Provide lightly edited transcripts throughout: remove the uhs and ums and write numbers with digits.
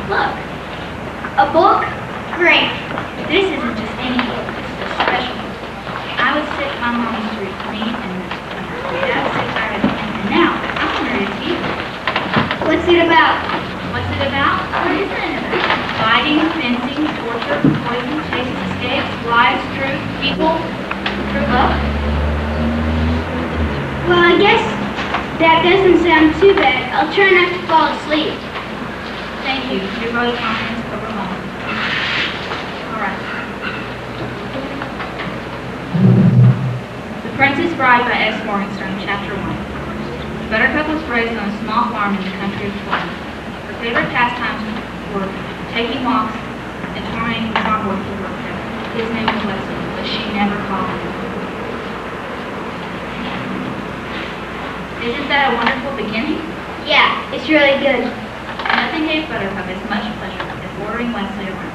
look. A book? Great. This isn't just any book. This is a special book. I was sick, my mom used to read to me, and my dad was sick, I read to him, and now I'm going to read it to you. What's it about? What's it about? What isn't it about? Fighting, fencing, torture, poison, chases, escapes, lies, truth, people, true love. Well, I guess that doesn't sound too bad. I'll try not to fall asleep. Thank you. Your vote of confidence over home. All right. The Princess Bride by S. Morgenstern, Chapter 1. Buttercup was raised on a small farm in the country of Florida. Her favorite pastimes were taking walks and tormenting the farm boy who worked there. His name was Wesley, but she never called him. Isn't that a wonderful beginning? Yeah, it's really good. Nothing gave Buttercup as much pleasure as ordering Wesley around.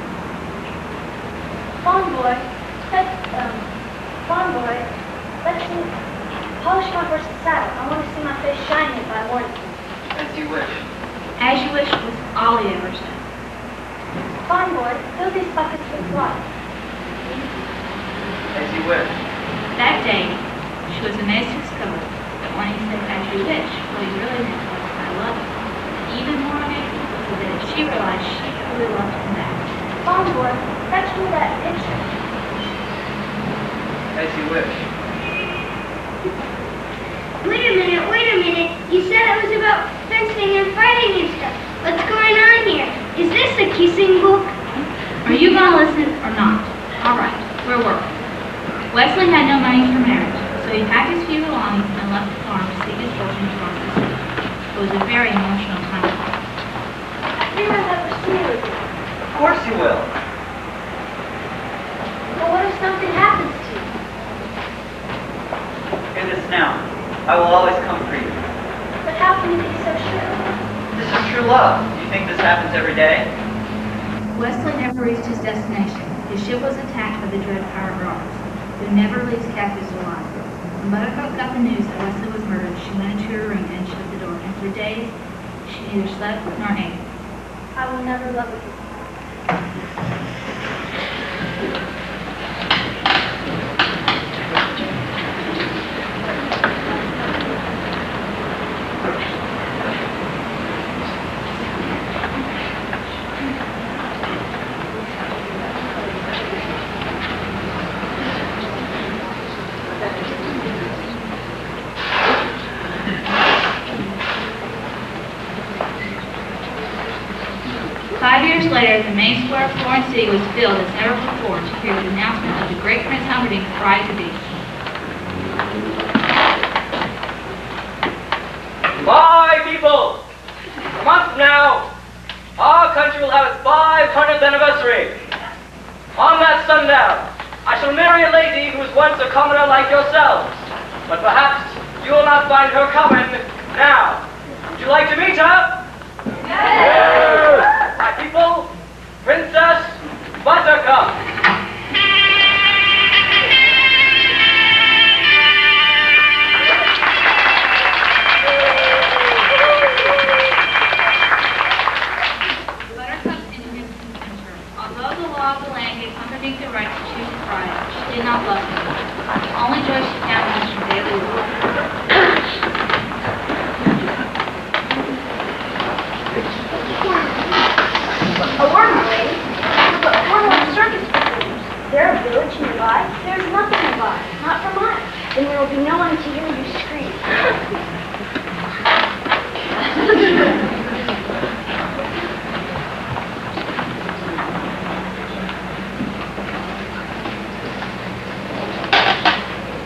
Farm boy, let's see. Polish my horse's saddle. I want to see my face shining by morning. As you wish. As you wish was all he ever said. Farm boy, fill these buckets with water. As you wish. That day, she was amazed to discover that when he said, as you wish, what he really meant was, I love you. And even more amazing was that she realized she truly loved him back. Farm boy, fetch me that picture. As you wish. Wait a minute. You said it was about fencing and fighting and stuff. What's going on here? Is this a kissing book? Are you going to listen or not? All right, where were we? Wesley had no money for marriage, so he packed his few belongings and left the farm to seek his fortune across the sea. It was a very emotional time for him. I think I'll never see you again. Of course you will. But what if something happens to you? Hear this now. I will always come for you. But how can you be so sure? This is true love. Do you think this happens every day? Wesley never reached his destination. His ship was attacked by the dread pirate robbers, who never leaves captives alive. When Buttercup got the news that Wesley was murdered, she went into her room and shut the door, and for days she neither slept nor ate. I will never love you. 5 years later, the main square of Florence City was filled as never before to hear the announcement of the great Prince Humperdinck's bride-to-be. My people, a month from now, our country will have its 500th anniversary. On that sundown, I shall marry a lady who was once a commoner like yourselves, but perhaps you will not find her common now. Would you like to meet her? Yes! My people, Princess Buttercup. The right to choose a bride. She did not love him. The only joy she found was from daily work. A word, my lady. But one of the circus performers. There a village nearby? There's nothing nearby. Not for miles. Then there will be no one to hear you scream.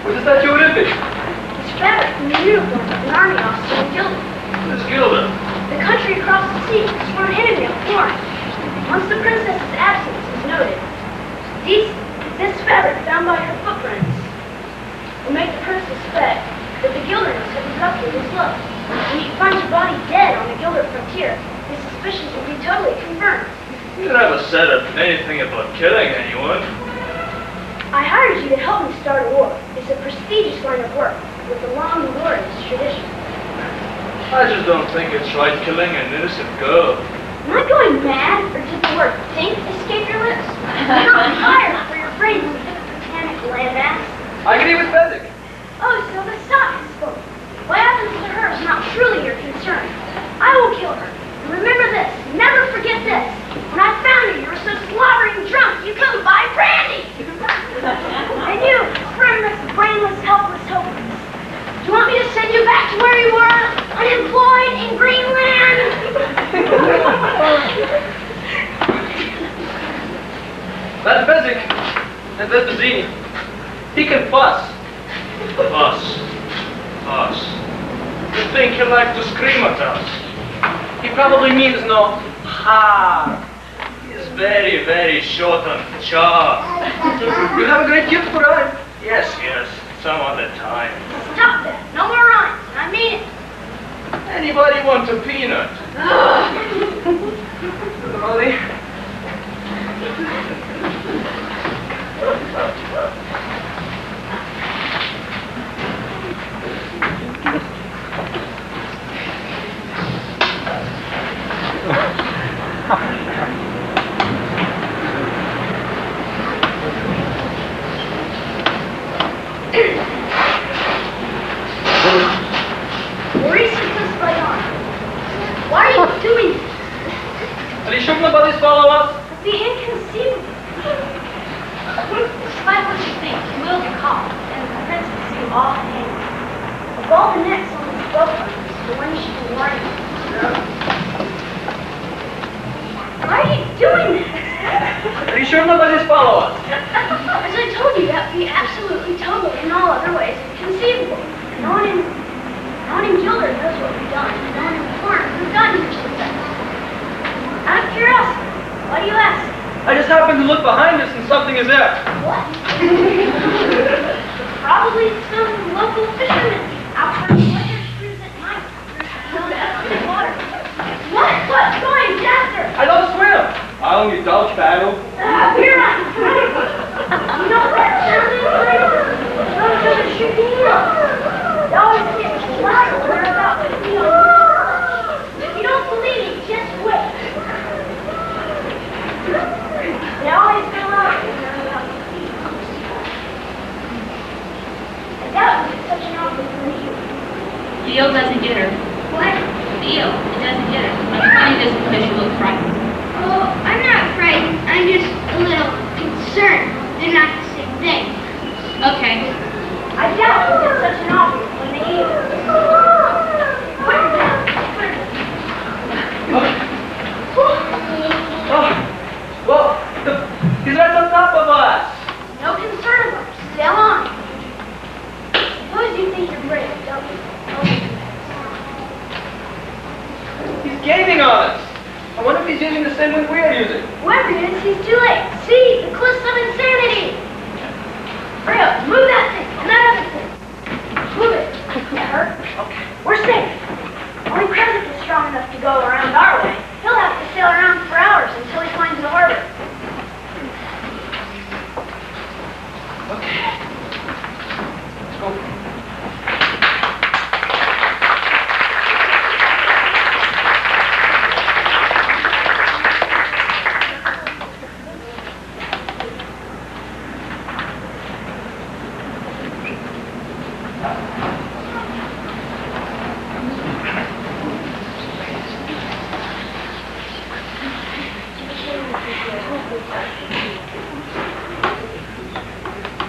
What is that you would be? It's fabric from the uniform of an army officer in Gilda. What is Gilda? The country across the sea is for an enemy of Florence. Once the princess's absence is noted, this fabric found by her footprints will make the prince suspect that the Gilderners have abducted his love. When he finds your body dead on the Gilder frontier, his suspicions will be totally confirmed. You never said anything about killing anyone. I hired you to help me start a war. It's a prestigious line of work with a long and glorious tradition. I just don't think it's right killing an innocent girl. Am I going mad, or did the word think escape your lips? You're not tired for your brains to panic landmass. I agree with Fezzik. Oh, so the sock has spoken. What happens to her is not truly your concern. I will kill her. And remember this, never forget this. When I found you, you were so slobbering drunk you couldn't buy brandy. And you, friendless, brainless, helpless, hopeless. Do you want me to send you back to where you were, unemployed in Greenland? That's Fezzik. And that's the Zini. He can fuss. Us. You think he likes to scream at us? He probably means no ha. He's very, very short on jaw. You have a great gift for rhyme. Yes, some other time. Stop that. No more rhymes. I mean it. Anybody want a peanut? Molly. Why are you doing this? Are you sure nobody's follow us? The inconceivable. Despite what you think, you will be caught, and the princess see you all hang. Of all the necks on this boat, the one she can warn you. Why are you doing this? Are you sure nobody's follow us? As I told you, that would be absolutely total in all other ways inconceivable. No one in Gilder knows what we've done. No one in Florence has gotten your success. Out of curiosity, why do you ask? I just happened to look behind us and something is there. What? Probably some local fishermen out for a pleasure cruise at night. The water. What? What's going, Jasper? I don't swim. I only dodge paddle. You're right. You know what that sounded like? Those are the chickens. They always get louder when they're about to be on. If you don't believe me, just wait. They always go louder when they're about to feed. I doubt it's such an awful for you. The eel doesn't get her. What? The eel, it doesn't get her. I'm funny just because she looks frightened. Oh, I'm not frightened. I'm just a little concerned. They're not the same thing. Okay. I doubt it's such an awful when they eat. Put her down. Put her down. Oh, well, he's right on top of us. No concern of ours. Sail on. Suppose you think you're brave, don't you? He's gaining on us. I wonder if he's using the same wind we are using. Whoever it is, he's too late. See, the cliffs of insanity. Hurry up, move that thing and that other thing. Move it. Can't hurt. Okay. We're safe. Only Kresnik is strong enough to go around our way. He'll have to sail around for hours until he finds the harbor. Okay. Let's go.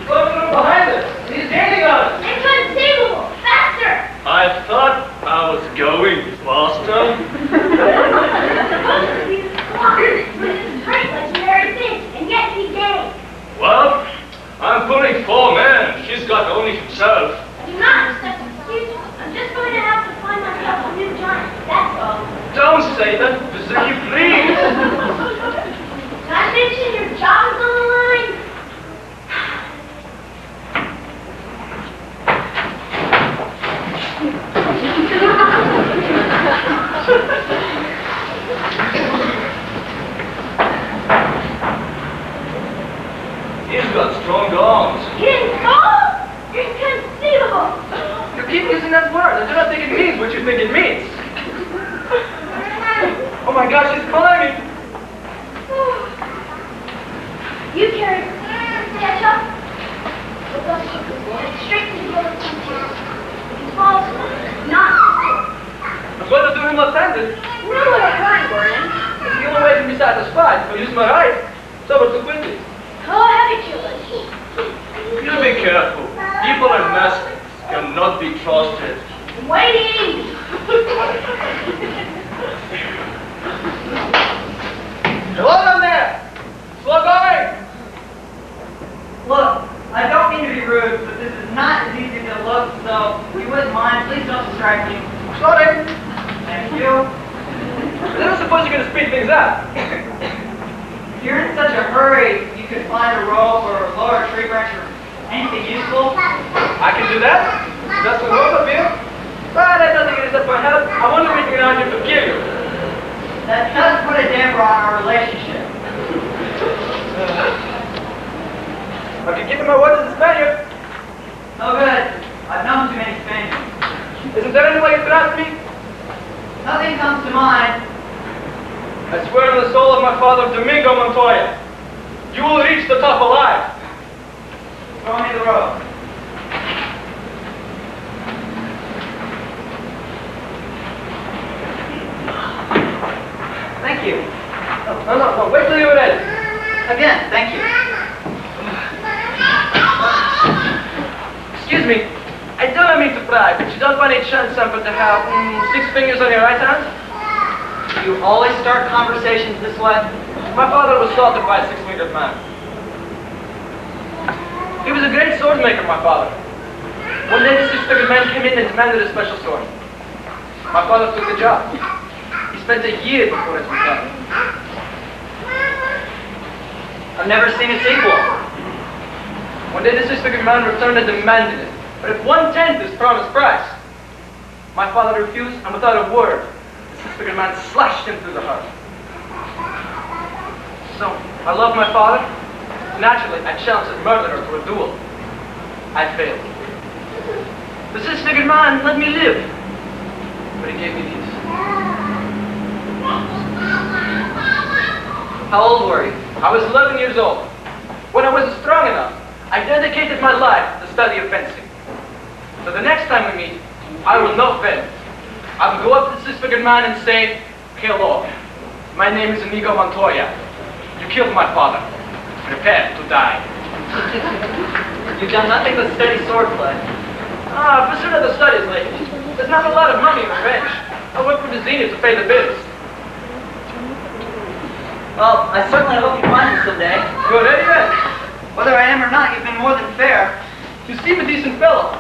Behind us! He's gaining on us! Inconceivable! Faster! I thought I was going faster. Supposed to be the clock with this great legendary thing, and yet he gained. Well, I'm pulling 4 men. He's got only himself. I do not accept excuses. I'm just going to have to find myself a new giant. That's all. Don't say that, Vizier, please. Did I mention your job is on the line? He's got strong arms. Inconceivable! You keep using that word. I do not think it means what you think it means. Oh, my gosh, she's climbing! You carry ketchup. Straight to the goal of frontier. If he falls, not. I'm going to do him left-handed. No what I'm going for him. It's the only way to be satisfied. If I use my right, so too quickly. Oh, have it, children. You be careful. People in masks cannot be trusted. I'm waiting. Hello down there! Slow going! Look, I don't mean to be rude, but this is not as easy as it looks, so if you wouldn't mind, please don't distract me. Sorry! Thank you. I don't suppose you're going to speed things up. If you're in such a hurry, you could find a rope or lower a tree branch or anything useful. I can do that. Just a rope up here. But that doesn't get us up my help. I wonder if we can arrange to forgive you. That does put a damper on our relationship. I can give you my word as a Spaniard. No good. I've known too many Spaniards. Isn't there any way you can ask me? Nothing comes to mind. I swear on the soul of my father, Domingo Montoya, you will reach the top alive. Show me the road. Thank you. No, wait till you're ready. Again, thank you. Excuse me, I do not mean to pry, but you don't by any chance happen to have 6 fingers on your right hand? You always start conversations this way? My father was slaughtered by a 6-fingered man. He was a great sword maker, my father. One day the 6-fingered man came in and demanded a special sword. My father took the job. He spent a year before it was done. I've never seen its equal. One day the 6-fingered man returned and demanded it, but at 1/10 his promised price. My father refused, and without a word, the 6-fingered man slashed him through the heart. So, I love my father. Naturally, I challenged his murderer to a duel. I failed. The 6-fingered man let me live, but he gave me these. How old were you? I was 11 years old. When I was strong enough, I dedicated my life to the study of fencing. So the next time we meet, I will not fence. I will go up to the 6-fingered man and say, "Hello, my name is Inigo Montoya. You killed my father. Prepare to die." You've done nothing but steady swordplay. I've pursued the studies lately. There's not a lot of money in revenge. I work for the Zenith to pay the bills. Well, I certainly hope you find it someday. You're ready then? Whether I am or not, you've been more than fair. You seem a decent fellow.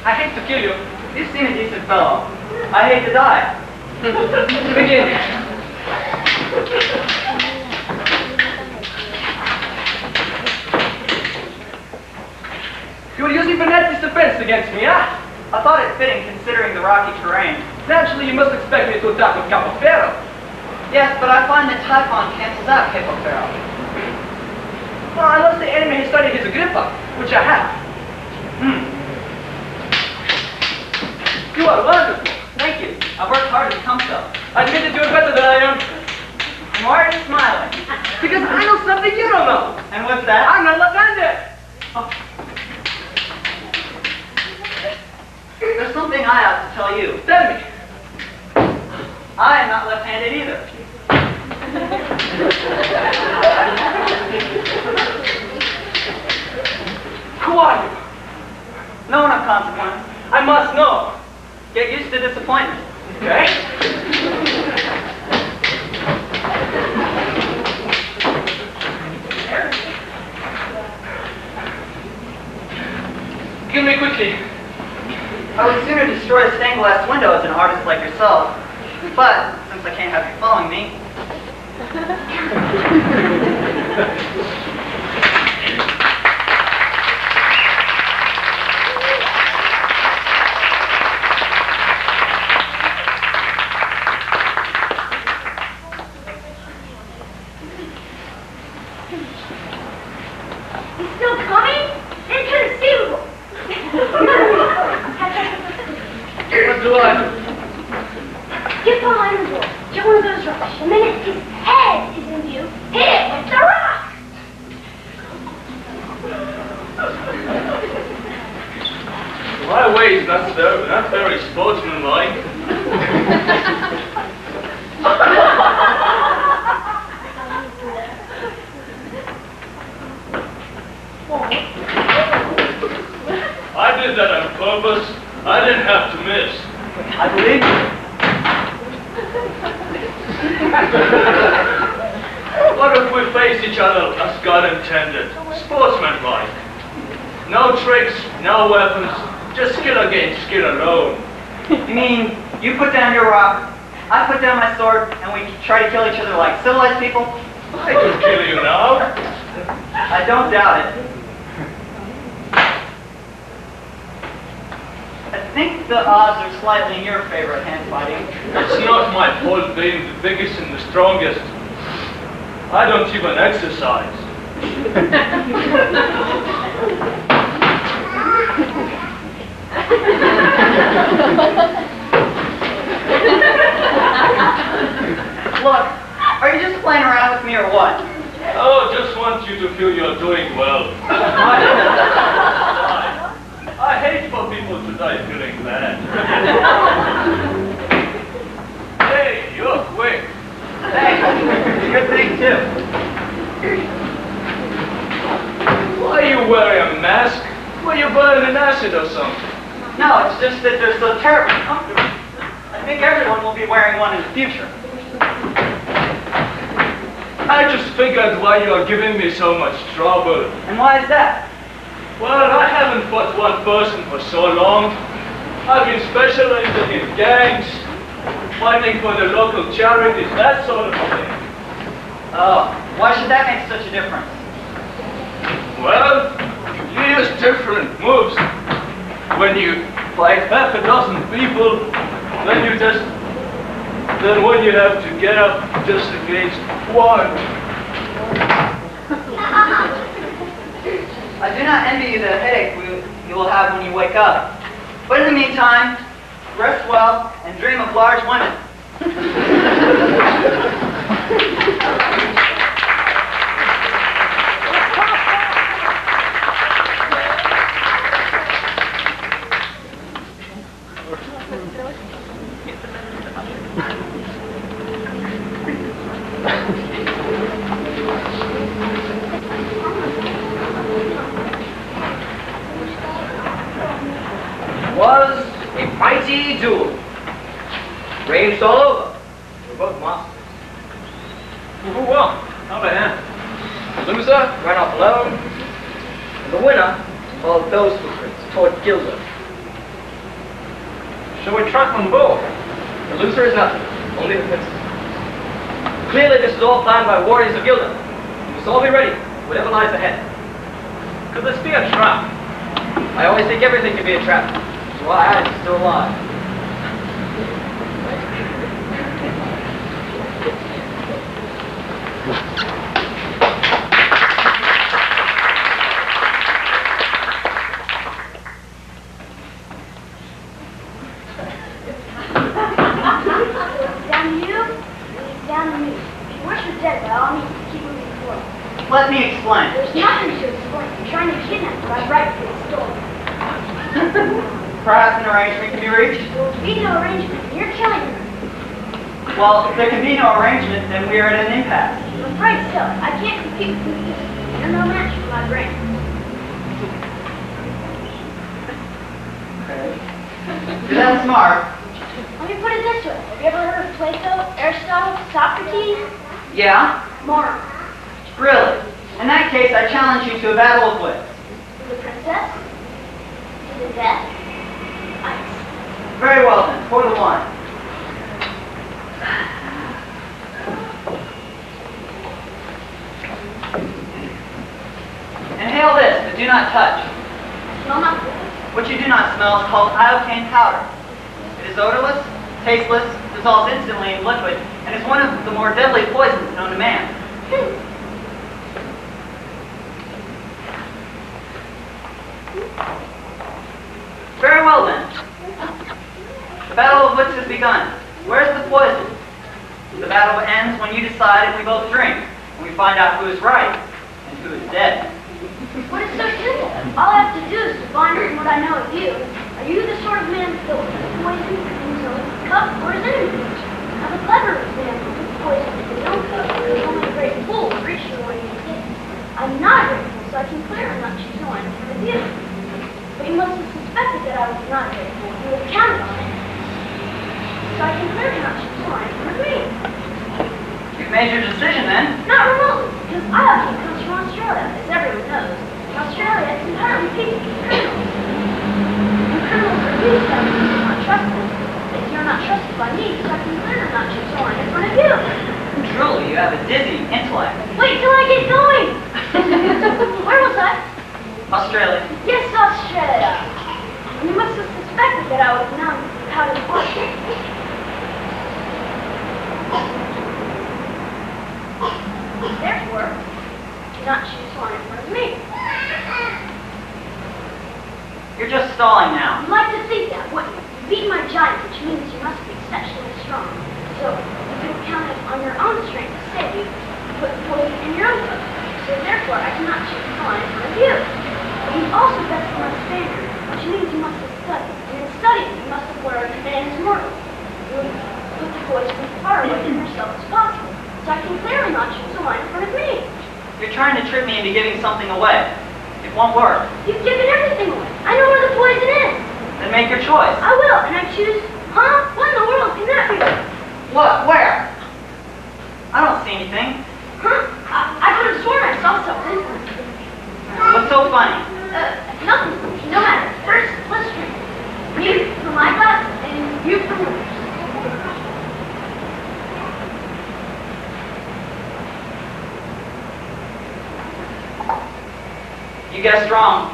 I hate to kill you. You seem a decent fellow. I hate to die. Begin. You were using Veneti's defense against me, huh? I thought it fitting considering the rocky terrain. Naturally, you must expect me to attack with Capofero. Yes, but I find that Typhon cancels out Capofero. Well, unless the enemy has studied his Agrippa, which I have. You are wonderful. Thank you. I've worked hard to become so. I admit that you are better than I am. And why are you smiling? Because I know something you don't know. And what's that? I'm not left-handed. There's something I ought to tell you. Tell me. I am not left-handed either. Who are you? No one of consequence. I must know. Get used to disappointment. Okay. Kill me quickly. I would sooner destroy a stained glass window as an artist like yourself. But, since I can't have you following me... He's still coming? Inconceivable. What do I do? Get behind the door. Get one of those rocks. watch. The minute his head is in view, hit it with the rock. My way is not very sportsmanlike. I did that on purpose. I didn't have to miss. I believe you. What if we face each other as God intended? Sportsmanlike. No tricks, no weapons, just skill against skill alone. You mean you put down your rock, I put down my sword, and we try to kill each other like civilized people? I can kill you now. I don't doubt it. I think the odds are slightly in your favor at hand fighting. It's not my fault being the biggest and the strongest. I don't even exercise. Look, are you just playing around with me or what? Oh, just want you to feel you're doing well. I hate for people to die feeling bad. Hey, you're quick. Thanks. Good thing too. Why are you wearing a mask? Were you burning acid or something? No, it's just that they're so terribly comfortable. I think everyone will be wearing one in the future. I just figured why you are giving me so much trouble. And why is that? Well, I haven't fought one person for so long. I've been specializing in gangs, fighting for the local charities, that sort of thing. Oh, why should that make such a difference? Well, you use different moves. When you fight half a dozen people, then when you have to get up just against one. I do not envy you the headache you will have when you wake up. But in the meantime, rest well and dream of large women. Was a mighty duel. Ranged all over. We're both masters. Who won? How the hand? The loser ran off alone, and the winner followed those footprints toward Gilda. Shall we track them both? The loser is nothing, only the princess. Clearly this is all planned by warriors of Gilda. We must all be ready, whatever lies ahead. Could this be a trap? I always think everything can be a trap. That's why I'm still alive. Down to you, down to me. If you wish you're dead, by all means, keep moving forward. Let me explain. There's nothing to explain. You're trying to kidnap me by rightfully stolen. Perhaps an arrangement can be reached? There will be no arrangement. You're killing her. Well, if there can be no arrangement, then we are at an impasse. I'm afraid so. I can't compete with you. You're no match for my brain. You're that smart. Let me put it this way. Have you ever heard of Plato, Aristotle, Socrates? Yeah? Mark. Really? In that case, I challenge you to a battle of wits. The princess? To the death? Ice. Very well then, pour the wine. Inhale this, but do not touch. Smell not good. What you do not smell is called iocane powder. It is odorless, tasteless, dissolves instantly in liquid, and is one of the more deadly poisons known to man. Very well then. The battle of wits has begun. Where's the poison? The battle ends ends when you decide and we both drink, and we find out who is right and who is dead. But it's so simple. All I have to do is divine from what I know of you. Are you the sort of man filled with poison in his own cup or his enemy's? I'm a clever man with poison in his own cup because only a great fool would reach the one he did. I'm not a great fool, so I can clearly not choose one with you. But he must have suspected that I was not a great fool. He would have counted on it. So I can clearly not choose one with me. You've made your decision then? Not remotely, because Adaptation comes from Australia, as everyone knows. Australia is entirely paved with criminals. And criminals are used by me to not trust them. If you're not trusted by me, so I can clearly not choose one in front of you. Truly, you have a dizzy intellect. Wait till I get going! Where was I? Australia. Yes, Australia. You must have suspected that I would have known how to watch it. Therefore, do not choose one in front of me. You're just stalling now. You'd like to think that, wouldn't you? You beat my giant, which means you must be exceptionally strong. So, you can count on your own strength to save you, put poison in your own cup. So therefore, I cannot choose one in front of you. But you also best learn Spaniard, which means you must have studied. And in studying, you must have learned man is mortal. You would put the poison as far away from yourself as possible. So I can clearly not choose the one in front of me. You're trying to trick me into giving something away. It won't work. You've given everything away. I know where the poison is. Then make your choice. I will, and I choose, what in the world can that be? What? Where? I don't see anything. I could have sworn I saw something. What's so funny? Nothing. No matter. First, let's drink. Me for my glass, and you for yours. You guessed wrong.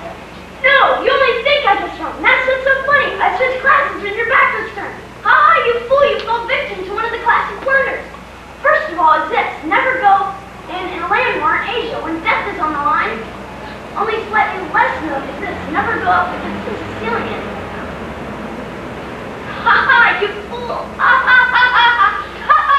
No, you only think I guessed wrong. That's what's so funny. I switched classes when your back was turned. Ha, you fool, you fell victim to one of the classic blunders. First of all is this, never go in a land war in Asia when death is on the line. Only slightly less known is this, never go up against a Sicilian. Ha ha, you fool. Ha ha ha ha ha ha ha.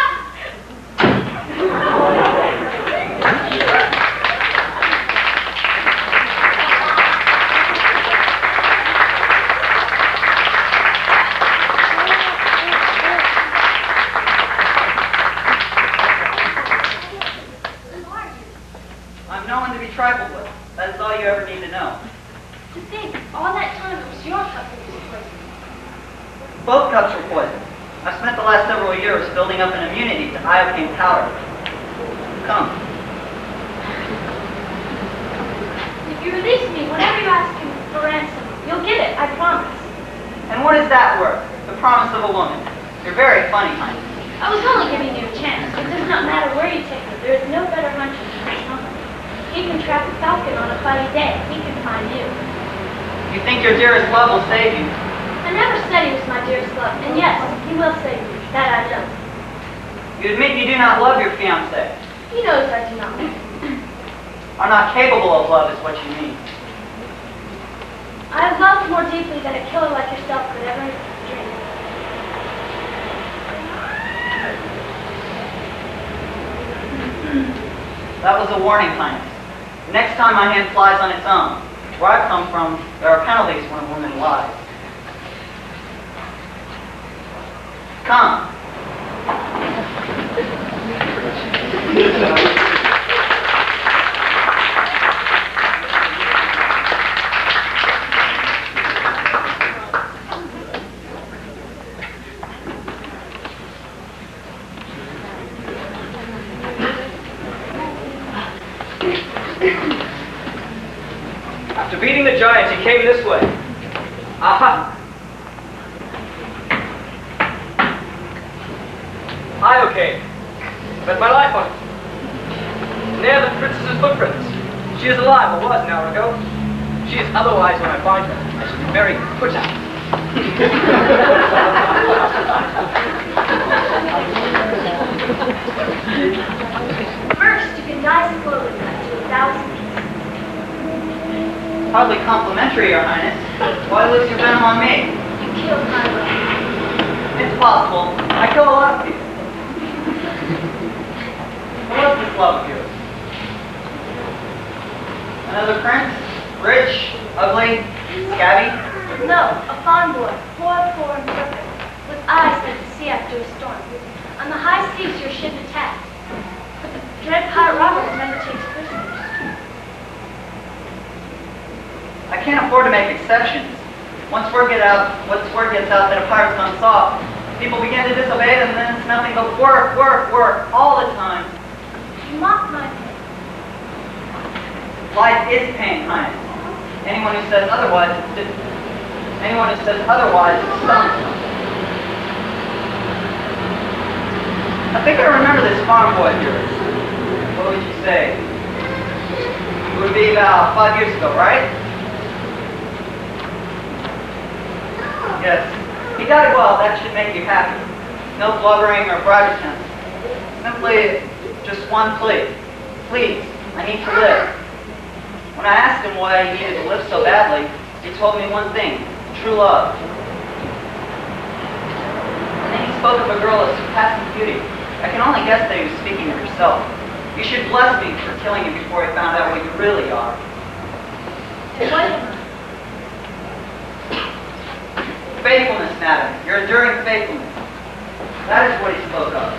Trifled with. That is all you ever need to know. To think, all that time it was your cup that was poisoned. Both cups were poisoned. I've spent the last several years building up an immunity to iocane powder. Come. If you release me, whatever you ask for ransom, you'll get it, I promise. And what is that worth? The promise of a woman. You're very funny, honey. I was only giving you a chance. It does not matter where you take me. There is no better hunter than my son. He can trap a falcon on a cloudy day. He can find you. You think your dearest love will save you? I never said he was my dearest love. And yes, he will save me. That I know. You admit you do not love your fiancé. He knows I do not. Are not capable of love is what you mean. I have loved more deeply than a killer like yourself could ever dream. That was a warning, Highness. Next time my hand flies on its own. Where I come from, there are penalties when a woman lies. Come. After beating the giant, he came this way. Aha! I came. Bet my life on it. Near the princess's footprints. She is alive, or was an hour ago. She is otherwise when I find her. I shall be very put out. First, you can die slowly to 1,000 pieces. Hardly complimentary, Your Highness. Why lose your venom on me? You killed my love. It's possible. I kill a lot of people. love of yours? Another prince? Rich? Ugly? Scabby? No, a fine boy, poor and perfect, with eyes like the sea after a storm. On the high seas your ship attacked, but the dread pirate Robert never takes prisoners. I can't afford to make exceptions. Once word gets out that a pirate's gone soft, people begin to disobey them, and then it's nothing but work, work, work, all the time. You mock my pain. Life is pain, Highness. Anyone who says otherwise is stoned. I think I remember this farm boy of yours. What would you say? It would be about 5 years ago, right? Yes. He died well, that should make you happy. No blubbering or bribe attempts. Simply just one plea. Please, I need to live. When I asked him why he needed to live so badly, he told me one thing, true love. And then he spoke of a girl of surpassing beauty. I can only guess that he was speaking of yourself. You should bless me for killing him before he found out what you really are. And what am I? Faithfulness, madam. Your enduring faithfulness. That is what he spoke of.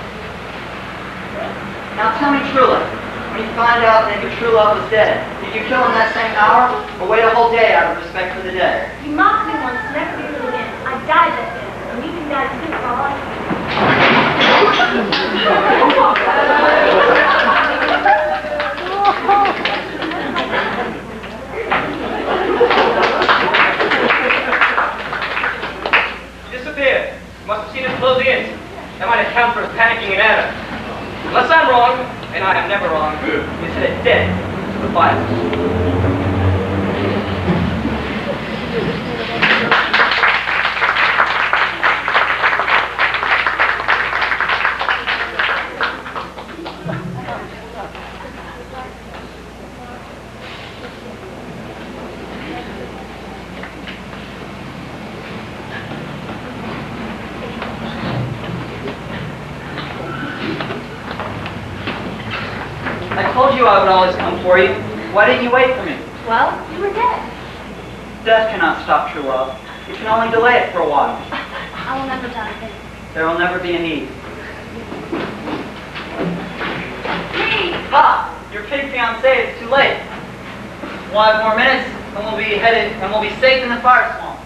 Now tell me truly, when you find out that your true love was dead, did you kill him that same hour, or wait a whole day out of respect for the dead? You mocked me once, never do it again. I died that day, and you can die too for all I know. Disappeared. Must have seen us closing in. That might account for his panicking in Anna. Unless I'm wrong, and I am never wrong, he's headed dead to the fire. I told you I would always come for you. Why didn't you wait for me? Well, you were dead. Death cannot stop true love. It can only delay it for a while. I will never die again. There will never be a need. Please! Ha! Your pig fiancé is too late. 5 more minutes, and we'll be headed, and we'll be safe in the fire swamp.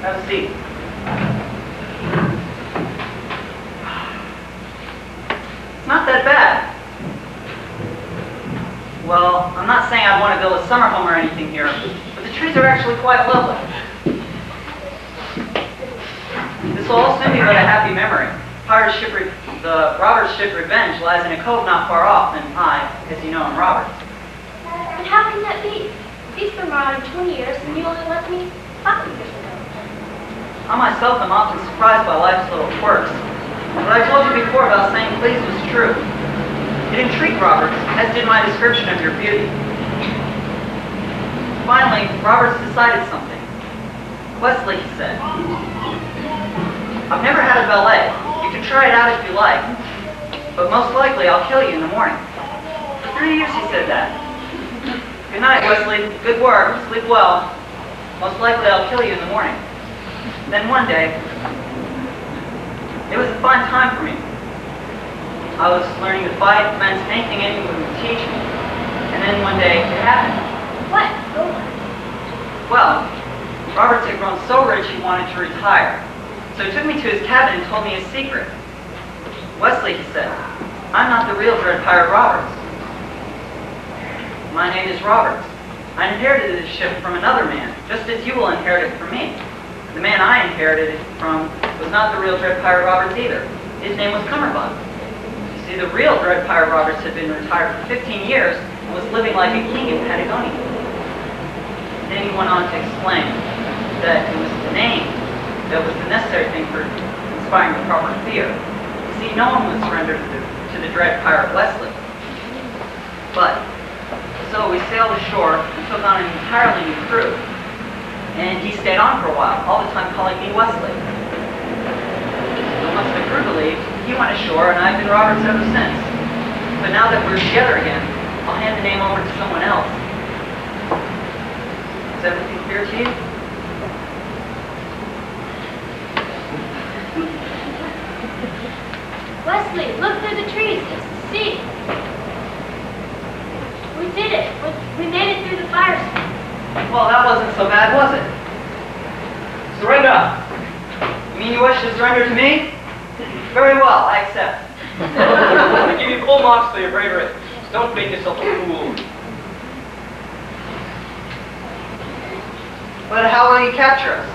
Have a seat. It's not that bad. Well, I'm not saying I want to build a summer home or anything here, but the trees are actually quite lovely. This will all soon be but a happy memory. The Roberts ship Revenge lies in a cove not far off, and I, as you know, am Roberts. And how can that be? He's been around 20 years, and you only left me 5 years ago. I myself am often surprised by life's little quirks. What I told you before about saying please was true. It intrigued Roberts, as did my description of your beauty. Finally, Roberts decided something. Wesley, he said, I've never had a valet. You can try it out if you like, but most likely I'll kill you in the morning. For 3 years he said that. Good night, Wesley. Good work. Sleep well. Most likely I'll kill you in the morning. Then one day, it was a fine time for me. I was learning to fight, fence, anything anyone would teach me. And then one day, it happened. What? Go on. Well, Roberts had grown so rich he wanted to retire. So he took me to his cabin and told me his secret. Wesley, he said, I'm not the real Dread Pirate Roberts. My name is Roberts. I inherited this ship from another man, just as you will inherit it from me. The man I inherited it from was not the real Dread Pirate Roberts either. His name was Cummerbund. You see, the real Dread Pirate Roberts had been retired for 15 years and was living like a king in Patagonia. Then he went on to explain that it was the name that was the necessary thing for inspiring the proper fear. You see, no one would surrender to the Dread Pirate Wesley. But, so we sailed ashore and took on an entirely new crew. And he stayed on for a while, all the time calling me Wesley. Once the crew believed, he went ashore and I've been Roberts ever since. But now that we're together again, I'll hand the name over to someone else. Is everything clear to you? Wesley, look through the trees. It's the sea. We did it. We made it through the fire. Well, that wasn't so bad, was it? Surrender! You mean you wish to surrender to me? Very well, I accept. I give you full marks for your bravery. Don't make yourself a fool. But how will you capture us?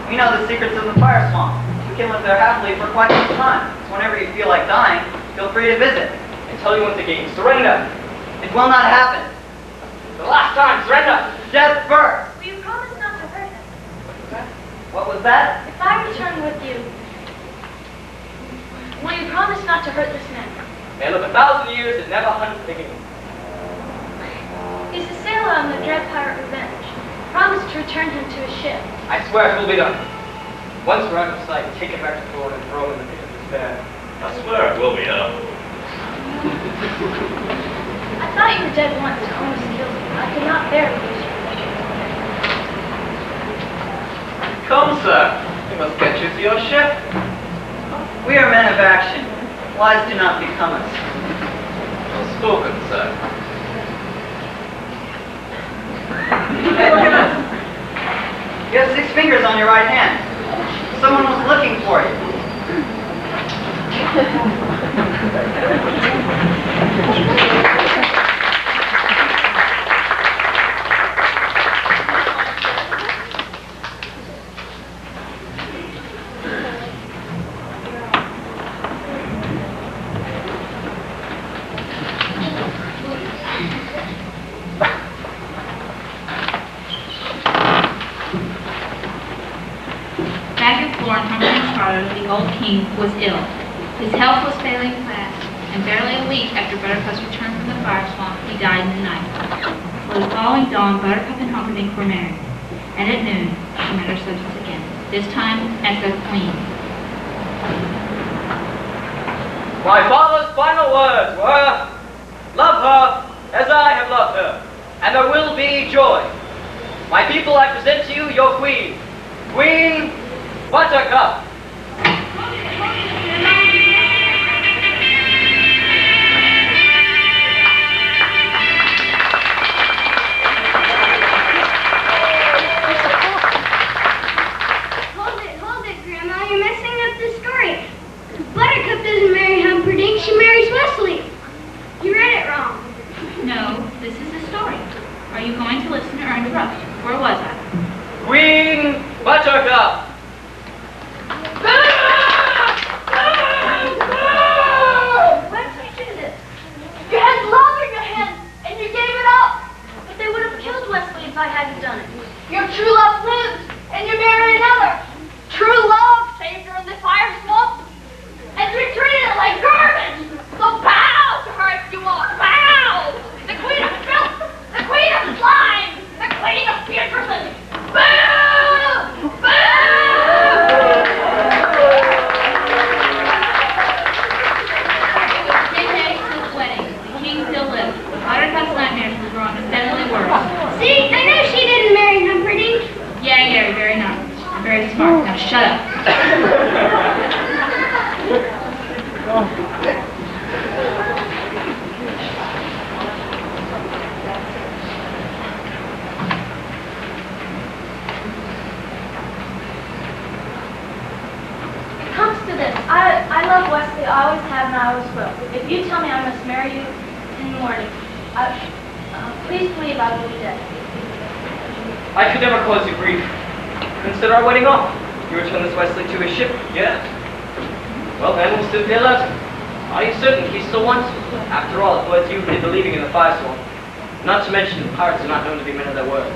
We know the secrets of the fire swamp. We can live there happily for quite some time. So whenever you feel like dying, feel free to visit. I tell you once again, surrender! It will not happen. The last time, surrender! Death first! Will you promise not to hurt us? What was that? If I return with you, will you promise not to hurt this man? May live 1,000 years and never hunt again. He's a sailor on the Dread Pirate Revenge. Promise to return him to his ship. I swear it will be done. Once we're out of sight, take him back to Florida and throw him in the pit of despair. I swear it will be done. I thought you were dead once. You almost killed me. I could not bear to lose you. Come, sir. We must get you to your ship. We are men of action. Lies do not become us. Well spoken, sir. Hey, look at us. You have 6 fingers on your right hand. Someone was looking for you. The old king was ill. His health was failing fast, and barely a week after Buttercup's return from the fire swamp, he died in the night. For the following dawn, Buttercup and Humperdinck were married, and at noon, she met her subjects again, this time as their queen. My father's final words were, love her as I have loved her, and there will be joy. My people, I present to you your queen, Queen Buttercup. Hold it, Grandma. You're messing up the story. Buttercup doesn't marry Humperdinck. She marries Wesley. You read it wrong. No, this is the story. Are you going to listen or interrupt? Where was I? Queen Buttercup. Why did you do this? You had love in your hands, and you gave it up. But they would have killed Wesley if I hadn't done it. Your true love lives, and you marry another. True love saved her in the fire swamp, and you treated it like garbage. So bow to her if you want. Bow! The queen of filth, the queen of slime, the queen of putrescence. Boo! Boo! Buttercup's nightmares were growing steadily worse. See, I know she didn't marry Humperdinck. Yeah, you're very nice. I'm very smart. Now shut up. It comes to this. I love Wesley. I always have and I always will. If you tell me I must marry you in the morning, Please believe I will be dead. I could never cause you grief. Consider our wedding off. You return this Wesley to his ship? Yes. Well then, we'll simply allow him. Are you certain he still wants you? After all, it was you who did the leaving in the firestorm. Not to mention, pirates are not known to be men of their words.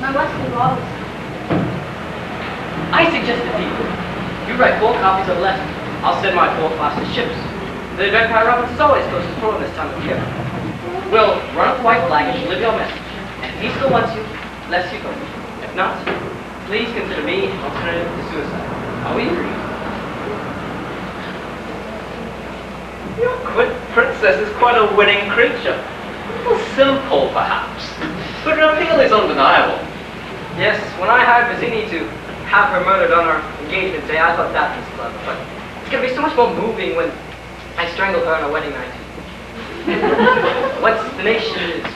My Wesley will always. I suggest that you write 4 copies of a letter. I'll send my 4 fastest ships. The Vampire Roberts is always close to port this time of year. We'll run up the white flag and deliver your message. And if he still wants you, let you go. If not, please consider me an alternative to suicide. Are we agreed? Your princess is quite a winning creature. A little simple, perhaps, but her appeal is undeniable. Yes, when I hired Mazzini to have her murdered on our engagement day, I thought that was clever. But it's going to be so much more moving when I strangle her on our wedding night. Once the nation is,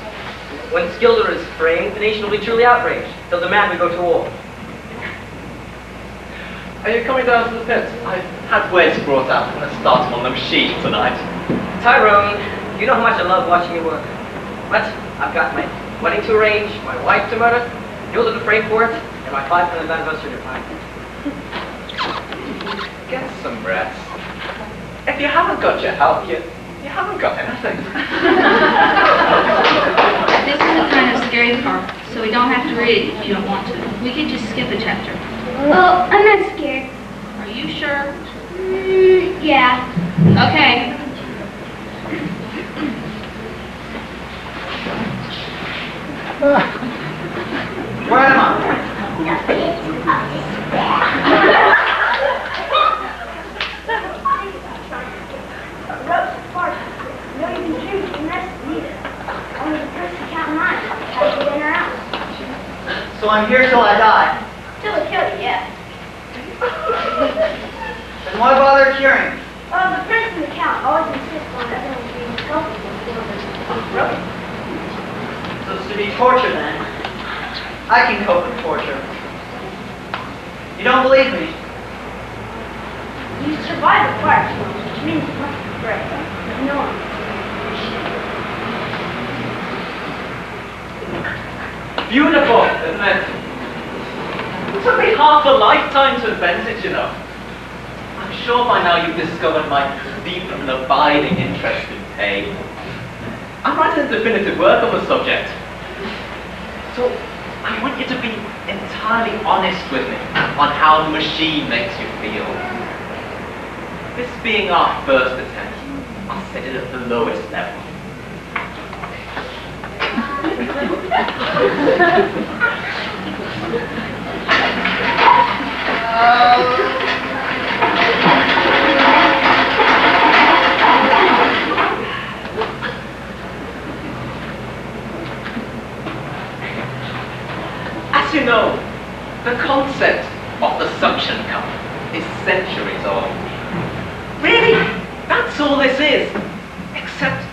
when Skilder is framed, the nation will be truly outraged. They'll demand we go to war. Are you coming down to the pit? I've had wares brought out and I'm starting on the machine tonight. Tyrone, you know how much I love watching you work. But I've got my wedding to arrange, my wife to murder, you'll do the freight for it, and my 500th anniversary to find. Get some rest. If you haven't got your health, you haven't got anything. This is the kind of scary part, so we don't have to read it if you don't want to. We could just skip a chapter. Oh, I'm not scared. Are you sure? Yeah. Okay. Where am I? Ropes apart. No, you can choose the rest neither. Only the person counting mine has to get in or out. So I'm here till I die. Till they kill you, yeah. Then why bother curing? The prince and the count always insist on everyone being comfortable before they're broken. So it's to be torture then. I can cope with torture. You don't believe me? You survive the fire storm, which means you must be brave. No one. Beautiful, isn't it? It took me half a lifetime to invent it, you know. I'm sure by now you've discovered my deep and abiding interest in pain. I'm writing a definitive work on the subject. So, I want you to be entirely honest with me on how the machine makes you feel. This being our first attempt, I'll set it at the lowest level. As you know, the concept of the suction cup is centuries old. Really, that's all this is. Except,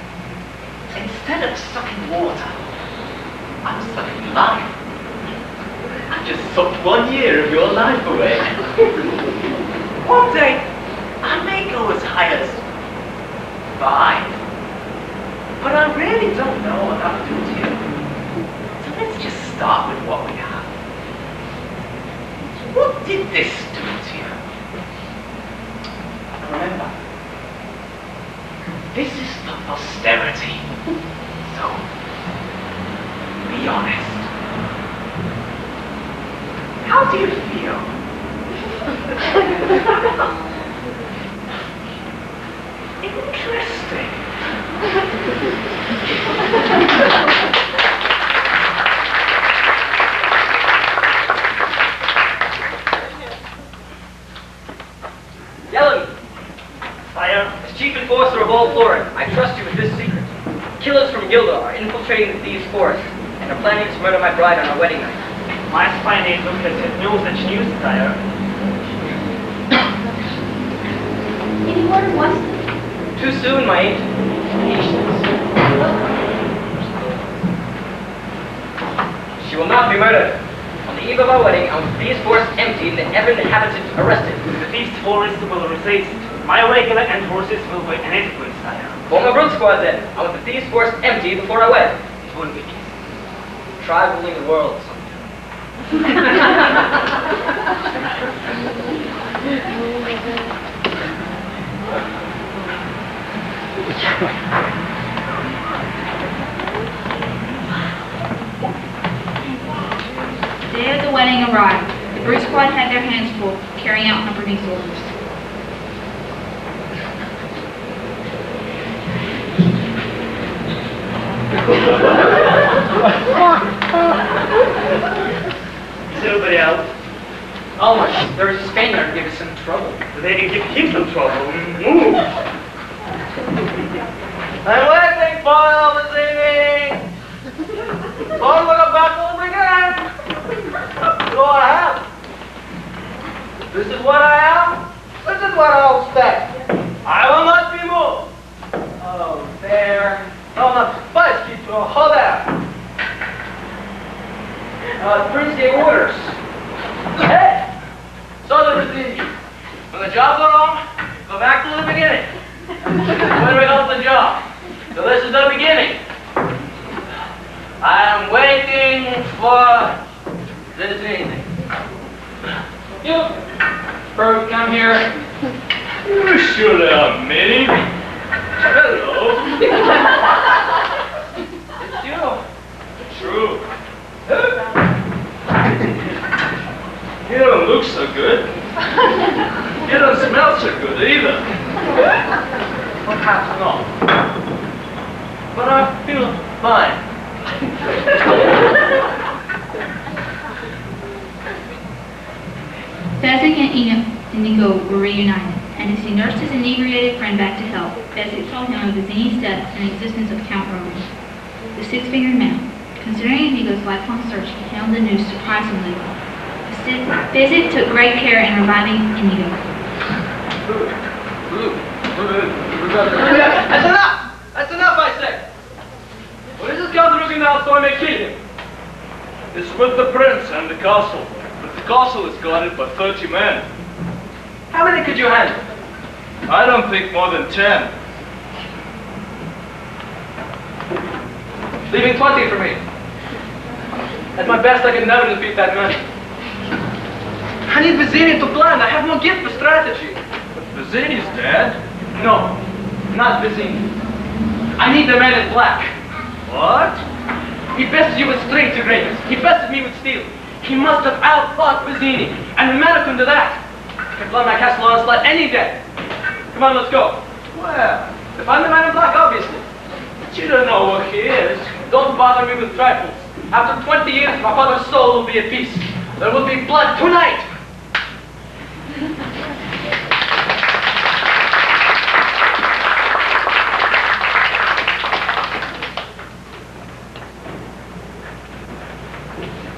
instead of sucking water, I'm sucking life. I just sucked 1 year of your life away. One day, I may go as high as 5. But I really don't know what that'll do to you. So let's just start with what we have. What did this do to you? Remember, this is for posterity. So, be honest. How do you feel? Interesting. Yellen, Sire, as chief enforcer of all Florida, I trust you with this secret. Killers from Gilda are infiltrating the thieves' forest and are planning to murder my bride on our wedding night. My spy named Lucas has no such news, sire. Any word, Wesley? Too soon, my ancient. She will not be murdered. On the eve of our wedding, I want the thieves' forest emptied and every inhabitant arrested. The thief's forest will resist. My regular and horses will be inadequate, sire. Form a brute squad then. I want the thieves' forest empty before I wed. It won't be try ruling the world The day of the wedding arrived. The Brute Squad had their hands full, carrying out Humperdinck's orders. Is anybody else? Oh my, there was a Spaniard who gave us some trouble. They can give him some trouble. Move! I'm waiting for all this evening! Don't look back over again! So I am. This is what I am. This is what I'll stay. I will not be moved. Oh, there. Oh, no, but keep hold there. The prince gave orders. Hey! So the procedure. When the job's wrong, go back to the beginning. When we got the job. So this is the beginning. I am waiting for this evening. You, Bird, come here. You surely are Minnie. Hello. It's you. True. You don't look so good. You don't smell so good either. Perhaps not. But I feel fine. Fezzik and Inigo were reunited, and as he nursed his inebriated friend back to health, Fezzik told him of Vizzini's death and the existence of Count Roman, the six-fingered man. Considering Inigo's lifelong search, he handled the news surprisingly well. Fezzik took great care in reviving Inigo. That's enough! That's enough, I say! What is this Count looking out so I may kill him? It's with the prince and the castle. But the castle is guarded by 30 men. How many could you handle? I don't think more than 10. Leaving 20 for me. At my best, I can never defeat that man. I need Vizzini to plan. I have no gift for strategy. But Vizzini's dead. No, not Vizzini. I need the man in black. What? He bested you with strength, your greatness. He bested me with steel. He must have outfought Vizzini, and the man can do that. I can flood my castle on a sled any day. Come on, let's go. Where? To find the man in black, obviously. But you don't know where he is. Don't bother me with trifles. After 20 years, my father's soul will be at peace. There will be blood tonight.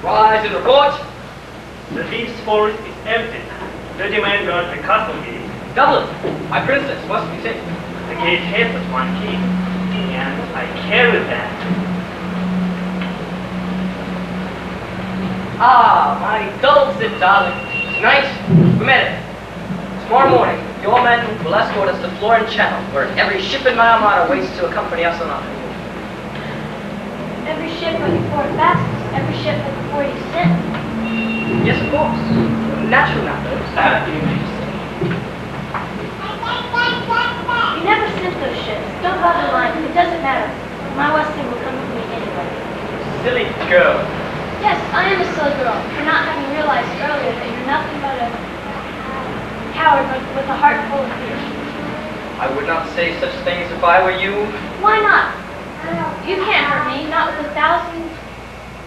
Rise and report. The Leaf's forest is empty. 30 men guard the castle gate. Dublin, my princess, must be safe. The gate has but one key, and I carry that. Ah, my dulcet darling. Tonight, we met it. Tomorrow morning, your men will escort us to Florence Channel, where every ship in my armada waits to accompany us on our honeymoon. Every ship but before it passes. Every ship but before you sit. Yes, of course. Natural matters. You never sent those ships. Don't bother lying. It doesn't matter. My Wesley will come with me anyway. Silly girl. Yes, I am a silly girl for not having realized earlier that you're nothing but a coward with a heart full of fear. I would not say such things if I were you. Why not? You can't hurt me, not with 1,000.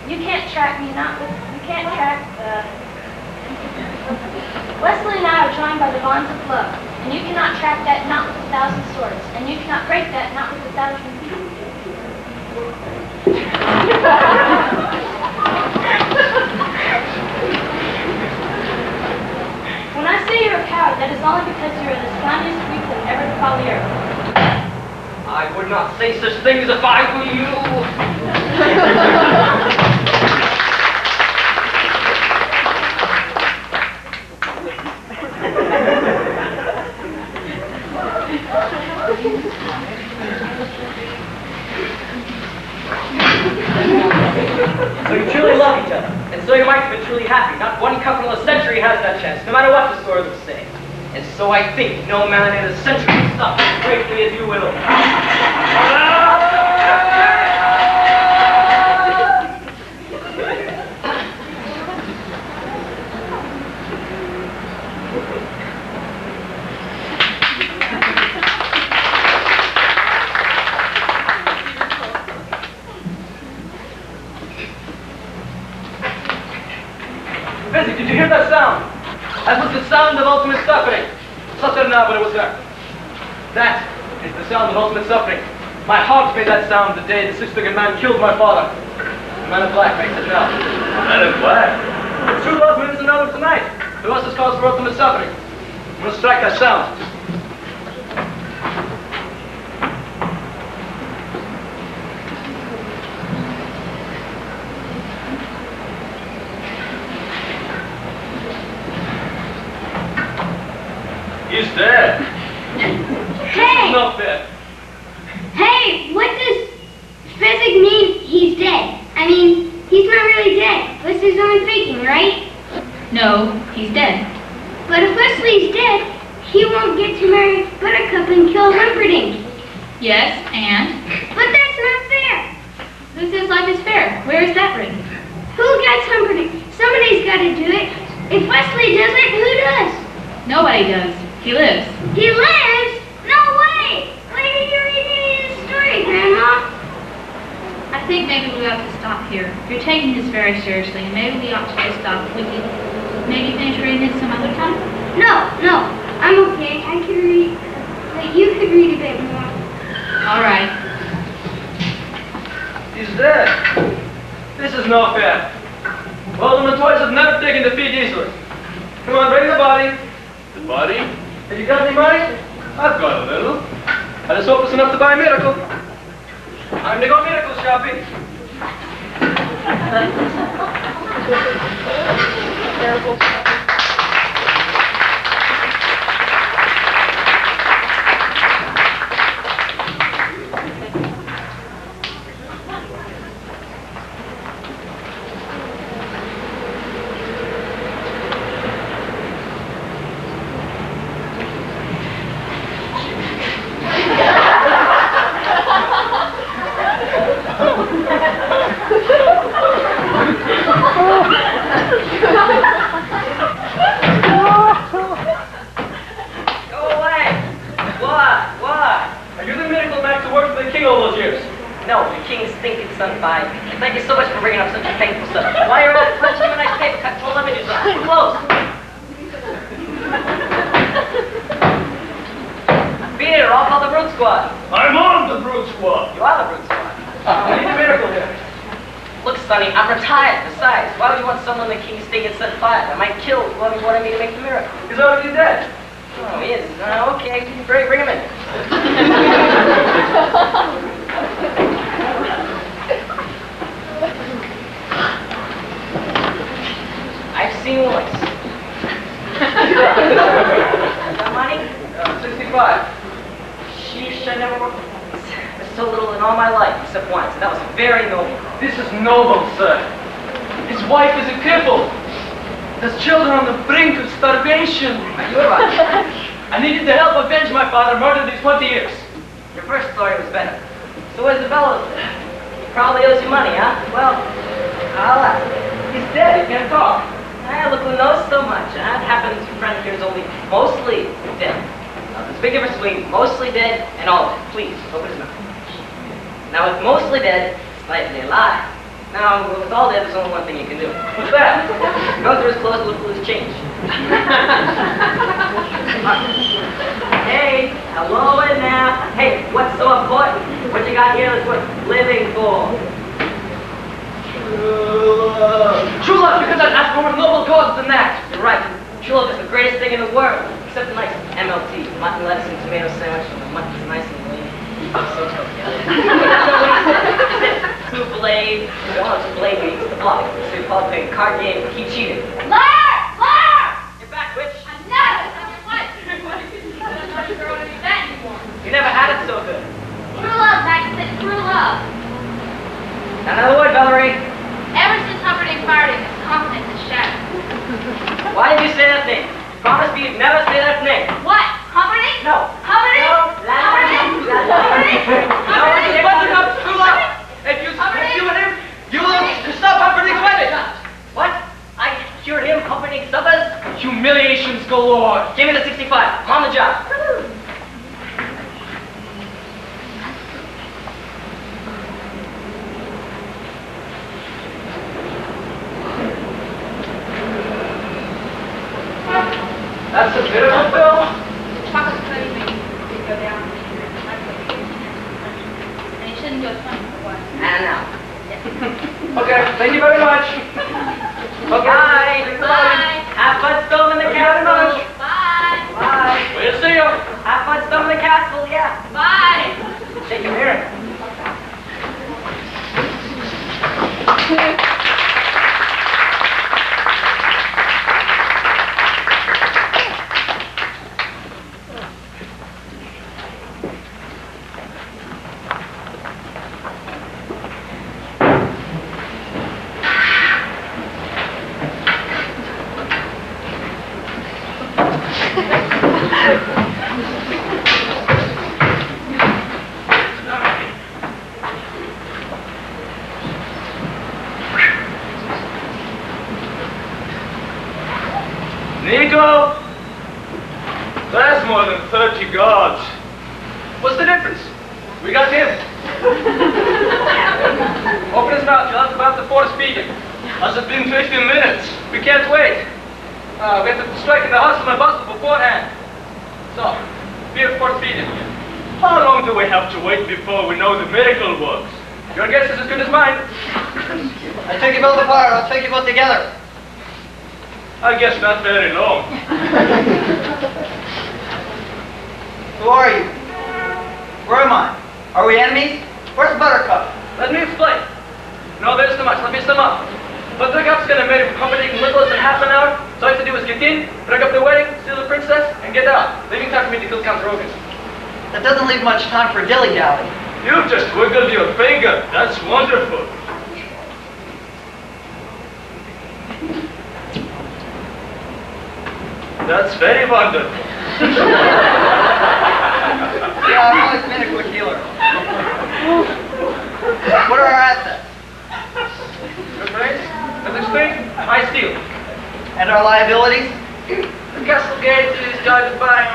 You can't track me, you can't track, Wesley and I are joined by the bonds of love, and you cannot track that, not with 1,000 swords, and you cannot break that, not with 1,000 feet. When I say you're a coward, that is only because you're the slimiest weak that ever to call the earth. I would not say such things if I were you. So you truly love each other. And so you might have been truly happy. Not one couple in a century has that chance, no matter what the stories will say. And so I think no man in a century can stop as greatly as you will. Busy, did you hear that sound? That was the sound of ultimate suffering. Suffer now, but it was there. That is the sound of ultimate suffering. My heart made that sound the day the six-legged man killed my father. The man in black makes it now. The man in black? True love wins another tonight. Who else is cause for ultimate suffering? I'm gonna strike that sound. He's dead. Hey! Not dead. Hey, what does physics mean he's dead? I mean, he's not really dead. Wesley's only faking, right? No, he's dead. But if Wesley's dead, he won't get to marry Buttercup and kill Humperdinck. Yes, and? But that's not fair. Who says life is fair? Where is that written? Who gets Humperdinck? Somebody's got to do it. If Wesley does it, who does? Nobody does. He lives. He lives? No way! Why did you read me this story, Grandma? I think maybe we ought to stop here. You're taking this very seriously, and maybe we ought to just stop. We could maybe finish reading it some other time. No, I'm okay. I can read, but you could read a bit more. All right. He's dead. This is no fair. Alderman Toys have never taken defeat easily. Come on, bring the body. The body? Have you got any money? I've got a little. I just hope it's enough to buy a miracle. Time to go miracle shopping. I needed the help avenge my father murdered these 20 years. Your first story was better. So where's the fellow? He probably owes you money, huh? Well, I'll ask. He's dead, he can't talk. Look who knows so much, huh? It happens your friend here is only mostly dead. There's a big difference between mostly dead and all dead. Please, open his mouth. Now with mostly dead, slightly alive. Now, with all dead, there's only one thing you can do. What's that? Go through his clothes and look for his change. Hey, hello in there. Hey, what's so important? What you got here is worth living for. True love, because I'd ask for more noble cause than that. You're right. True love is the greatest thing in the world. Except a nice MLT, mutton, lettuce, and tomato sandwich. The mutton's nice and lean. So tough, yeah. Two blade. One was a blade when he eats the block. So you call it a card game. He cheated. Liar! You're back, witch. I'm not! I'm not sure what to do that anymore. You never had it so good. True love, Max said true love. Another word, Valerie. Ever since Why did you say that name? Promise me you'd never say that name. What? Company? No. Company? Company? Company? No, it's Buttercup, screw up! If you and him, you will stop Humperdinck's wedding! What? I cured him, Humperdinck suppers? Humiliations galore. Give me the 65. I'm on the job. That's a bit of a bill. Chocolate pudding makes it go down. And you shouldn't do a 20 for one. And now. Okay, thank you very much. Okay. Bye. Have fun storming the castle. Bye. Bye. We'll see you. Have fun storming the castle, yeah. Bye. Take him here. Nico! That's more than 30 guards. What's the difference? We got him. Open his mouth, you'll have to about the force speaking. Has it been 15 minutes? We can't wait. We have to strike in the hustle and bustle beforehand. So, be at force speaking. How long do we have to wait before we know the miracle works? Your guess is as good as mine. I took you both apart. I'll take you both together. I guess not very long. Who are you? Where am I? Are we enemies? Where's Buttercup? Let me explain. No, there's too much. Let me sum up. Buttercup's gonna marry Humperdinck and Nicholas in half an hour. So all I have to do is get in, break up the wedding, steal the princess, and get out. Leaving time for me to kill Count Rogan. That doesn't leave much time for dilly-dally. You just wiggled your finger. That's wonderful. That's very wonderful. Yeah, I've always been a quick healer. What are our assets? Your praise? Let's explain. I steal. And our liabilities? The castle gate is guarded by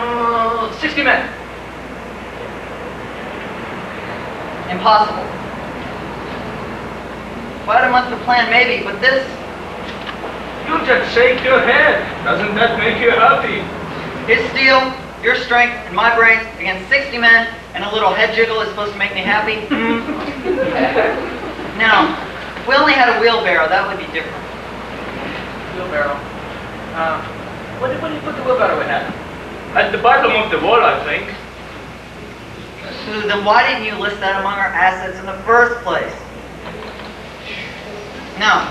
60 men. Impossible. Quite a month to plan, maybe, but this... You just shake your head. Doesn't that make you happy? His steel, your strength, and my brains against 60 men and a little head jiggle is supposed to make me happy? Now, if we only had a wheelbarrow, that would be different. Wheelbarrow. What do you put the wheelbarrow in at? At the bottom of the wall, I think. So then why didn't you list that among our assets in the first place? Now,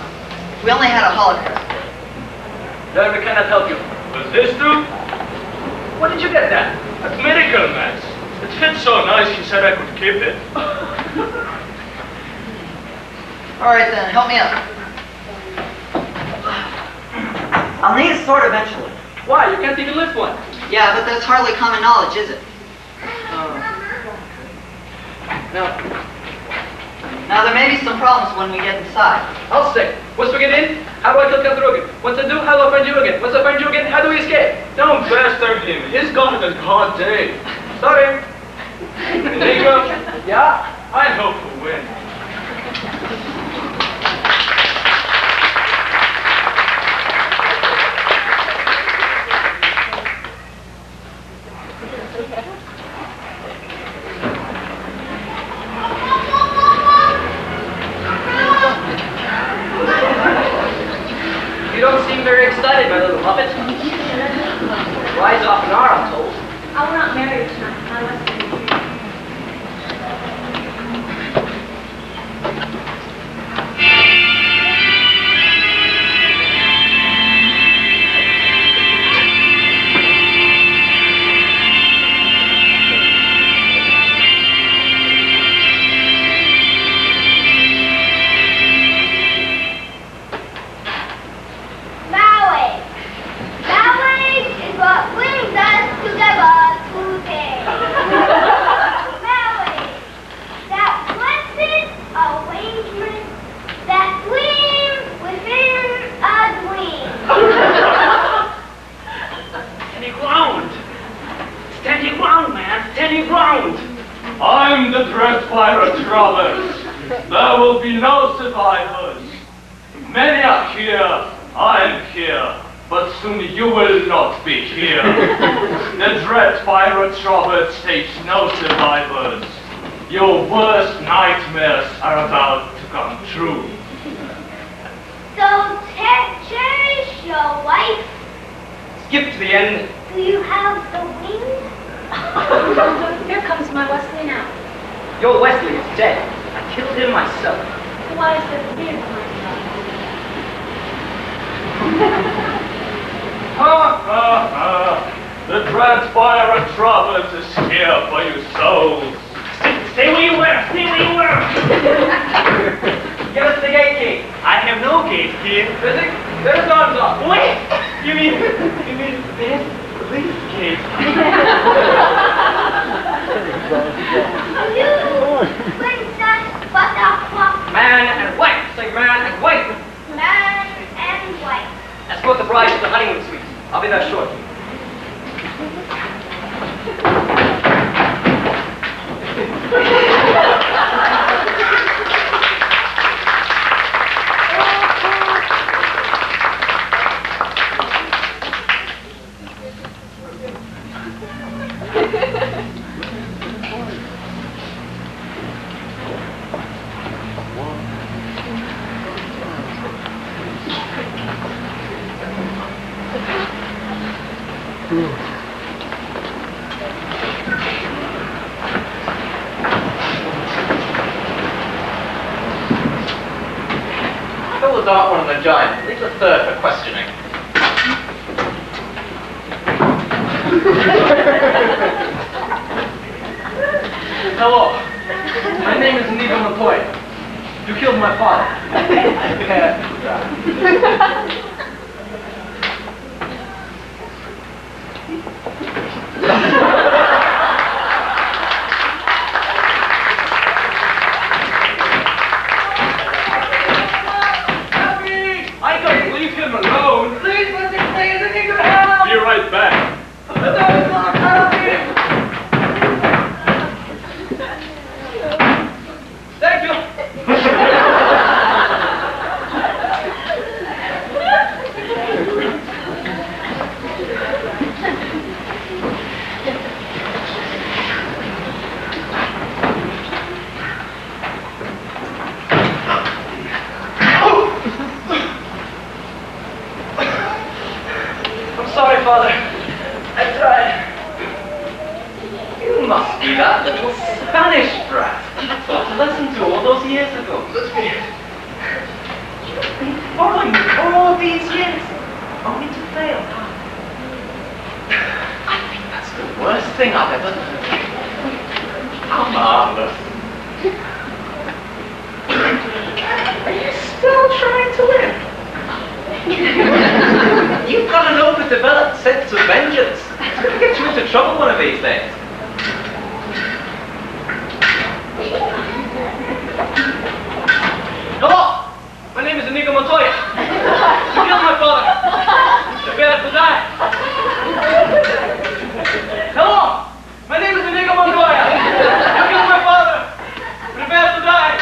if we only had a holocaust. Then we cannot help you. Does this do? What did you get that? That miracle mask. It fits so nice, she said I could keep it. All right then, help me up. I'll need a sword eventually. Why? You can't even lift one. Yeah, but that's hardly common knowledge, is it? No. Now, there may be some problems when we get inside. I'll stay. Once we get in, how do I kill Count Rogan? Once I do, how do I find you again? Once I find you again, how do we escape? Don't bastard him. He's got a hard day. Sorry. Nico, Yeah? I hope to win. You don't seem very excited, my little puppet. Rise off an hour, I'm told. I will not marry you tonight. I must be retreating. Maui! Saunders. There will be no survivors. Many are here, I am here, but soon you will not be here. The dread pirate Roberts takes no survivors. Your worst nightmares are about to come true. So, cherish your wife. Skip to the end. Do you have the wings? Here comes my Wesley now. Your Wesley is dead. I killed him myself. Why is there beard in my Ha ha ha! The dread pirate Roberts is here for you souls. Stay where you were! Stay where you were! Give us the gate key. I have no gate here. There's Saunders. Wait! You mean this police gate? You, Princess Buttercup, Man and wife. Say man and wife. man and wife. Escort the bride to the honeymoon suite. I'll be there shortly. Fill the dark one and the giant. Leave the third for questioning. Hello. My name is Inigo Montoya. You killed my father. I don't leave him alone. Please, let me please, I need your help. Be right back. The door is locked. Help me. Thank you. I'm sorry, Father. I tried. You must be that little Spanish brat you taught a lesson to all those years ago. You've been following me for all these years, only to fail. I think that's the worst thing I've ever heard. How marvelous. Are you still trying to win? You've got an overdeveloped sense of vengeance. It's going to get you into trouble one of these days. Hello! My name is Inigo Montoya. You killed my father. Prepare to die. Hello! My name is Inigo Montoya. You killed my father. Prepare to die.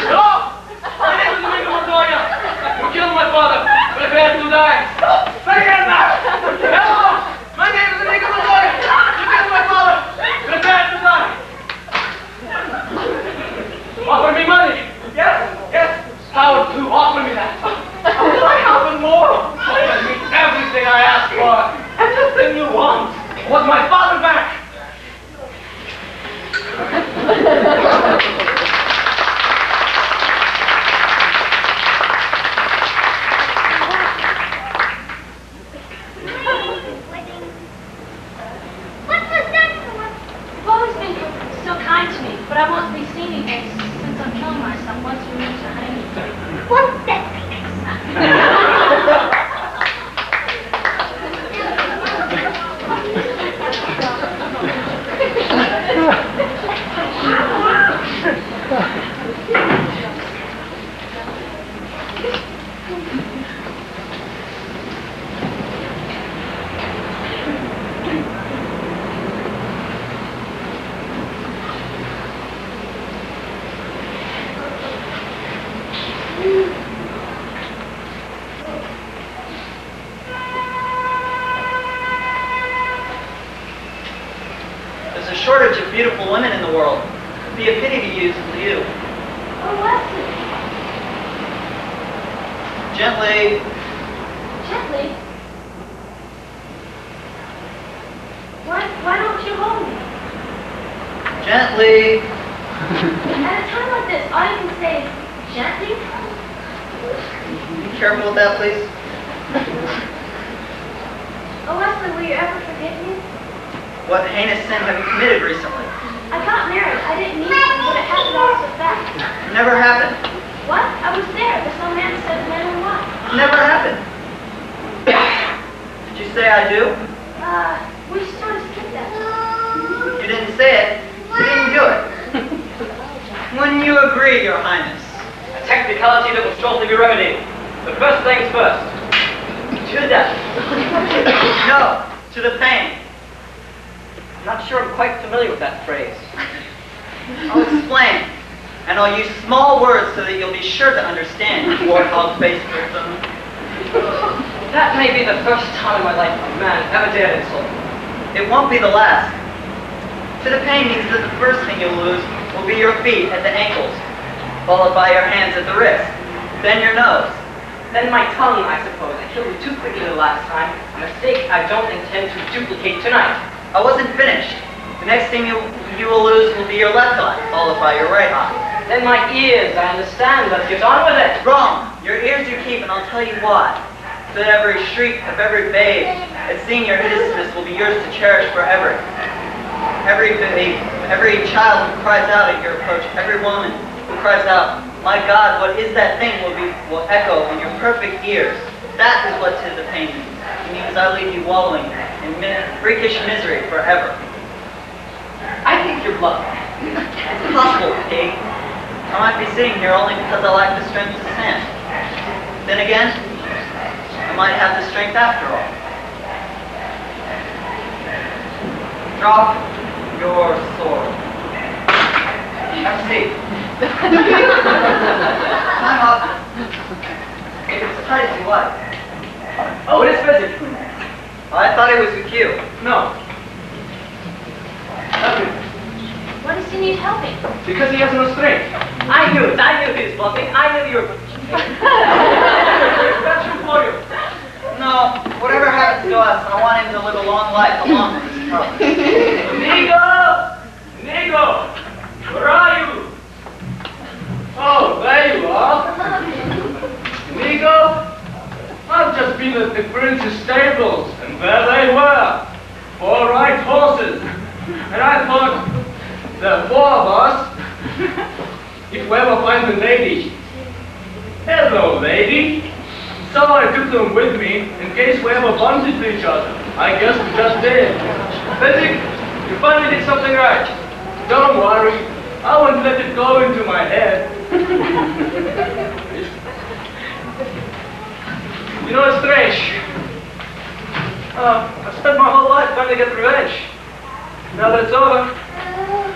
Hello! My name is Inigo Montoya. You killed my father. Prepare to die. Say again now. Hello! My name is Inigo Montoya. You killed my father. Prepare to die. Offer me money. Yes, yes. How to offer me that? How will I have and more? Give me everything I ask for. Everything you want. I want my father back. What was that for? You've always been so kind to me, but I won't be seeing you again since I'm killing myself once we reach the honeymoon. What's that? be a pity to use you. Oh, Wesley. Gently. Gently. Why don't you hold me? Gently. At a time like this, all you can say is gently. Be careful with that, please. Oh, Wesley, will you ever forgive me? What heinous sin have you committed recently? I got married. I didn't mean to, but it happened all so fast. It never happened. What? I was there. The some man said man and wife. It never happened. Did you say I do? We sort of skipped that. You didn't say it. You didn't do it. Wouldn't you agree, Your Highness? A technicality that will shortly be remedied. But first things first. To the death. No, to the pain. I'm not sure I'm quite familiar with that phrase. I'll explain. And I'll use small words so that you'll be sure to understand, you warthog-faced victim. That may be the first time in my life a man ever dared insult me. It won't be the last. To the pain means that the first thing you'll lose will be your feet at the ankles, followed by your hands at the wrist, then your nose. Then my tongue, I suppose. I killed it too quickly the last time. A mistake I don't intend to duplicate tonight. I wasn't finished. The next thing you will lose will be your left eye, followed by your right eye. Then my ears, I understand. Let's get on with it. Wrong. Your ears you keep, and I'll tell you why. So that every shriek of every babe at seeing your hideousness will be yours to cherish forever. Every babe, every child who cries out at your approach, every woman who cries out, "My God, what is that thing?" will echo in your perfect ears. That is what to the pain means. It means I leave you wallowing in freakish misery forever. I think you're bluffing. It's possible, pig. I might be sitting here only because I lack the strength to stand. Then again, I might have the strength after all. Drop your sword. Have a seat. Climb up. It's as tight as you like. Oh, it is physics. I thought it was with you. No. What does he need helping? Because he has no strength. I knew it. I knew he was bluffing. I knew you were... That's true for you. No, whatever happens to us, I want him to live a long life along with his trouble. Nigo! Nigo! Where are you? Oh, there you are. Nigo? I've just been at the prince's stables, and there they were. 4 right horses. And I thought, there are 4 of us. If we ever find the lady. Hello, lady. So I took them with me in case we ever bumped into each other. I guess we just did. Physic, you finally did something right. Don't worry. I won't let it go into my head. You know, it's strange. I've spent my whole life trying to get revenge. Now that it's over,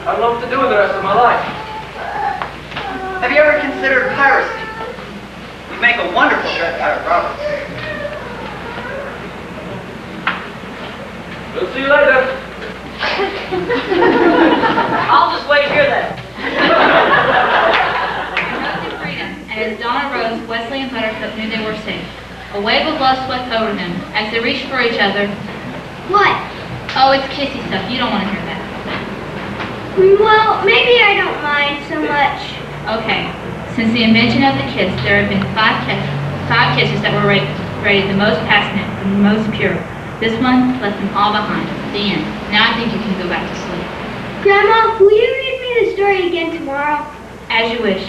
I'd love to do it the rest of my life. Have you ever considered piracy? You'd make a wonderful pirate robber. We'll see you later. I'll just wait here then. And as dawn arose, Wesley and Buttercup knew they were safe. A wave of love swept over them as they reached for each other. What? Oh, it's kissy stuff. You don't want to hear that. Well, maybe I don't mind so much. Okay. Since the invention of the kiss, there have been five kisses that were rated the most passionate, the most pure. This one left them all behind. The end. Now I think you can go back to sleep. Grandma, will you read me the story again tomorrow? As you wish.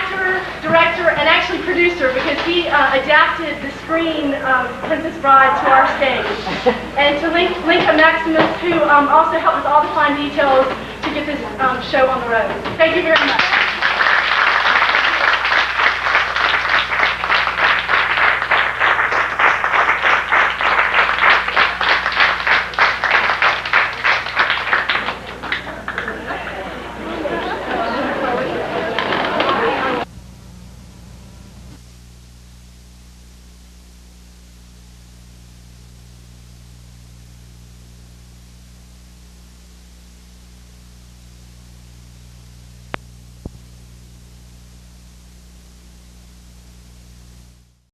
actor, director, and actually producer because he adapted the screen of Princess Bride to our stage. And to Lincoln Maximus, who also helped with all the fine details to get this show on the road. Thank you very much.